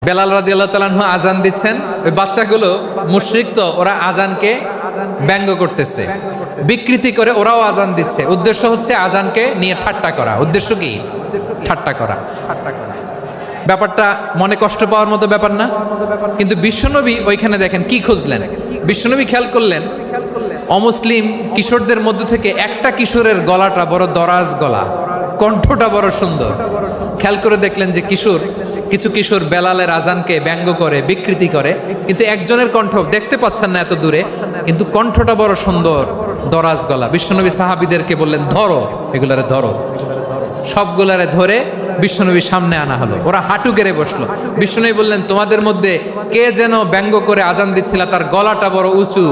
বেলাল রাদিয়াল্লাহু তাআলা আনহু আজান দিচ্ছেন, ওই বাচ্চাগুলো মুশরিক, তো ওরা আজানকে ব্যঙ্গ করতেছে, বিকৃতি করে ওরাও আজান দিচ্ছে। উদ্দেশ্য হচ্ছে আজানকে নিয়ে ঠাট্টা করা। উদ্দেশ্য কি? ঠাট্টা করা। ব্যাপারটা মনে কষ্ট পাওয়ার মতো ব্যাপার না? কিন্তু বিশ্বনবী ওইখানে দেখেন কি খুঁজলেন। বিশ্বনবী খেয়াল করলেন অমুসলিম কিশোরদের মধ্য থেকে একটা কিশোরের গলাটা বড় দরাজ গলা, কণ্ঠটা বড় সুন্দর। খেয়াল করে দেখলেন যে কিছু কিশোর বেলালের আজানকে ব্যঙ্গ করে, বিকৃতি করে, কিন্তু একজনের কণ্ঠ দেখতে পাচ্ছেন না এত দূরে, কিন্তু কণ্ঠটা বড় সুন্দর, দরাজ গলা। বিশ্বনবী সাহাবীদেরকে বললেন, ধরো এগুলারে, ধরো। সবগুলারে ধরে বিশ্বনবীর সামনে আনা হলো। ওরা হাঁটু গেড়ে বসলো। বিশ্বনবী বললেন, তোমাদের মধ্যে কে যেন ব্যঙ্গ করে আজান দিচ্ছিল, তার গলাটা বড় উঁচু,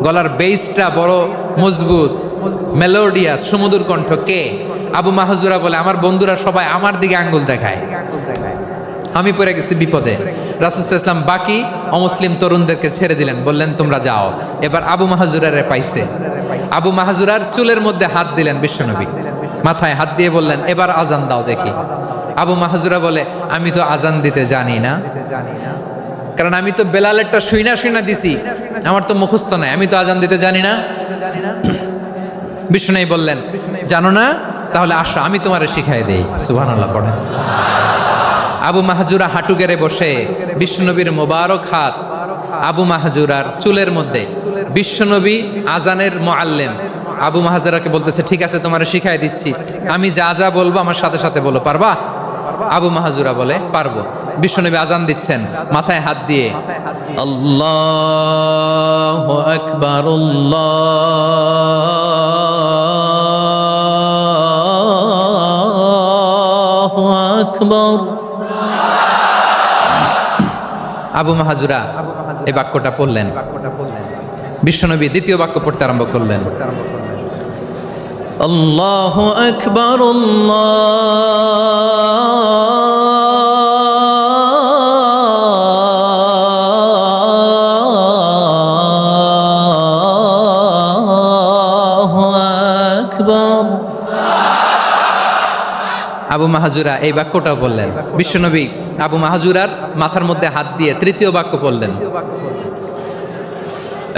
গলার বেসটা বড় মজবুত, মেলোডিয়াস, সুমধুর কণ্ঠ। কে? আবু মাহজুরা বলে, আমার বন্ধুরা সবাই আমার দিকে আঙ্গুল দেখায়, আমি পড়ে গেছি বিপদে। রাসূল সাল্লাল্লাহু আলাইহি ওয়াসাল্লাম বাকি অমুসলিম তরুণদেরকে ছেড়ে দিলেন, বললেন তোমরা যাও। এবার আবু মাহজুরারে পাইছে। আবু মাহজুরার চুলের মধ্যে হাত দিলেন বিশ্বনবী, মাথায় হাত দিয়ে বললেন, এবার আজান দাও দেখি। আবু মাহজুরা বলে, আমি তো আজান দিতে জানি না, কারণ আমি তো বেলালেরটা শুইনা দিছি, আমার তো মুখস্থ নাই, আমি তো আজান দিতে জানি না। বিশ্বনবী বললেন, জানো না? তাহলে আসো, আমি তোমারে শিখাই দেই। সুবহানাল্লাহ পড়েন। আবু মাহজুরা হাঁটু গেড়ে বসে, বিশ্বনবীর মোবারক হাত আবু মাহজুরার চুলের মধ্যে। বিশ্বনবী আজানের মুআল্লিম আবু মাহজুরাকে বলতেছে, ঠিক আছে তোমারে শিখাই দিচ্ছি, আমি যা যা বলবো আমার সাথে সাথে বলো, পারবা? আবু মাহজুরা বলে, পারবো। বিশ্বনবী আজান দিচ্ছেন মাথায় হাত দিয়ে, আল্লাহু আকবার, আল্লাহু আকবার। আবু মাহজুরা এই বাক্যটা পড়লেন। বিশ্বনবী দ্বিতীয় বাক্য পড়তে আরম্ভ করলেন, আল্লাহু আকবার, আল্লাহু আকবার। আবু মাহজুরা এই বাক্যটাও বললেন। বিশ্বনবী আবু মাহজুরার মাথার মধ্যে হাত দিয়ে তৃতীয় বাক্য বললেন,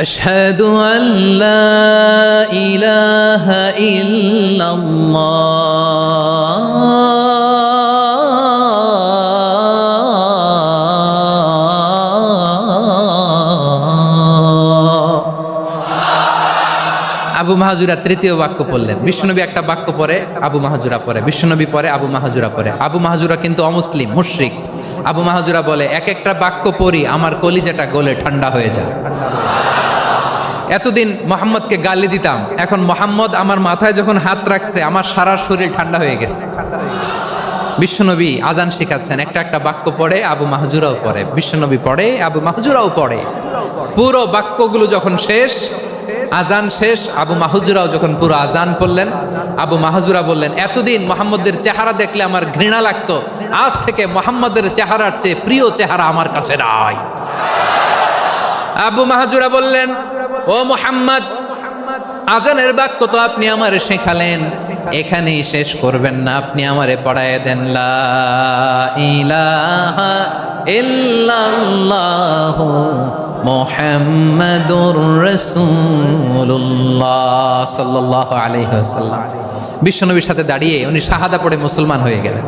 আশহাদু আল্লা ইলাহা ইল্লাল্লাহ। আবু মাহজুরা তৃতীয় বাক্য পড়লেন। বিশ্বনবী একটা বাক্য পরে আবু মাহজুরা পরে, বিশ্বনবী পরে আবু মাহজুরা পরে। আবু মাহজুরা কিন্তু অমুসলিম, মুশরিক। আবু মাহজুরা বলে, এক একটা বাক্য পড়ি আমার কলিজাটা গলে ঠান্ডা হয়ে যায়। এতদিন মোহাম্মদকে গালি দিতাম, এখন মোহাম্মদ আমার মাথায় যখন হাত রাখছে আমার সারা শরীর ঠান্ডা হয়ে গেছে। বিশ্বনবী আজান শিখাচ্ছেন, একটা একটা বাক্য পড়ে আবু মাহজুরাও পড়ে, বিশ্বনবী পড়ে, আবু মাহজুরাও পড়ে। পুরো বাক্যগুলো যখন শেষ, আজান শেষ, আবু মাহজুরাও যখন পুরো আজান পড়লেন, আবু মাহজুরা বললেন, এতদিন মোহাম্মদের চেহারা দেখলে আমার ঘৃণা লাগতো, আজ থেকে মোহাম্মদের চেহারার চেয়ে প্রিয় চেহারা আমার কাছে নাই। আবু মাহজুরা বললেন, ও মুহাম্মদ, আজানের বাক্য তো আপনি আমারে শেখালেন, এখানেই শেষ করবেন না, আপনি আমারে পড়ায় দেন, লা ইলাহা ইল্লাল্লাহু মুহাম্মাদুর রাসূলুল্লাহ সাল্লাল্লাহু আলাইহি ওয়াসাল্লাম। বিশ্বনবীর সাথে দাঁড়িয়ে উনি শাহাদা পড়ে মুসলমান হয়ে গেলেন।